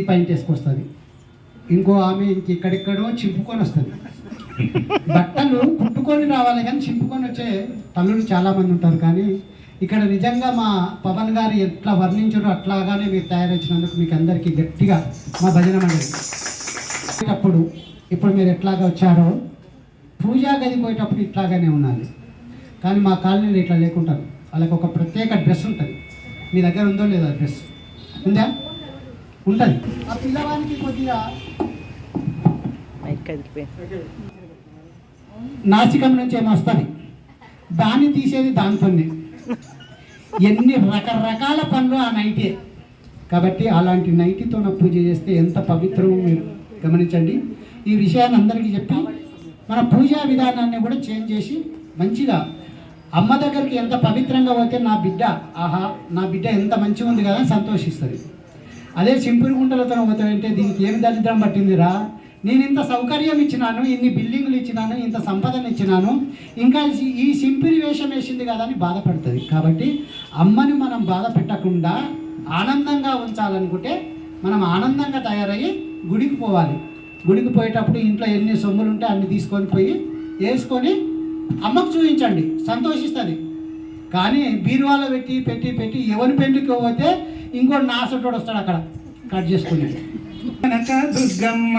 పైన వేసుకొస్తుంది, ఇంకో ఆమె ఇంకెక్కడెక్కడో చింపుకొని వస్తుంది. బట్టలు కుట్టుకొని రావాలి కానీ చింపుకొని వచ్చే తల్లులు చాలామంది ఉంటారు. కానీ ఇక్కడ నిజంగా మా పవన్ గారు ఎట్లా వర్ణించారో అట్లాగానే మీరు తయారొచ్చినందుకు మీకు అందరికీ గట్టిగా మా భజన మండలి. ఇప్పుడు మీరు ఎట్లాగా వచ్చారో పూజా గది పోయేటప్పుడు ఇట్లాగానే ఉండాలి. కానీ మా కాలనీలో ఇట్లా లేకుంటారు, వాళ్ళకి ఒక ప్రత్యేక డ్రెస్ ఉంటుంది. మీ దగ్గర ఉందో లేదో డ్రెస్ ఉందా? ఉంటుంది. ఆ పిల్లవానికి కొద్దిగా నాసికం నుంచి ఏమో వస్తుంది, దాన్ని తీసేది దాంతోనే. ఎన్ని రకరకాల పనులు ఆ నైటే. కాబట్టి అలాంటి నైటితో పూజ చేస్తే ఎంత పవిత్రమో మీరు గమనించండి. ఈ విషయాన్ని అందరికీ చెప్పి మన పూజా విధానాన్ని కూడా చేంజ్ చేసి మంచిగా అమ్మ దగ్గరికి ఎంత పవిత్రంగా పోతే నా బిడ్డ ఎంత మంచిగా ఉంది కదా సంతోషిస్తుంది. అదే సింపుల్ గుంటలతో పోతాడంటే దీనికి ఏమి దరిద్రం పట్టిందిరా, నేను ఇంత సౌకర్యం ఇచ్చినాను, ఇన్ని బిల్డింగులు ఇచ్చినాను, ఇంత సంపదను ఇచ్చినాను, ఇంకా ఈ సింపుల్ వేషం వేసింది కదా అని బాధపడుతుంది. కాబట్టి అమ్మని మనం బాధ పెట్టకుండా ఆనందంగా ఉంచాలనుకుంటే మనం ఆనందంగా తయారయ్యి గుడికి పోవాలి. గుడికి పోయేటప్పుడు ఇంట్లో ఎన్ని సొమ్ములు ఉంటే అన్ని తీసుకొని పోయి వేసుకొని అమ్మకు చూపించండి, సంతోషిస్తుంది. కానీ బీరువాలో పెట్టి పెట్టి పెట్టి ఎవరి పెళ్లికి పోతే ఇంకోటి నాసటోడు వస్తాడు అక్కడ కట్ చేసుకుని. దుర్గమ్మ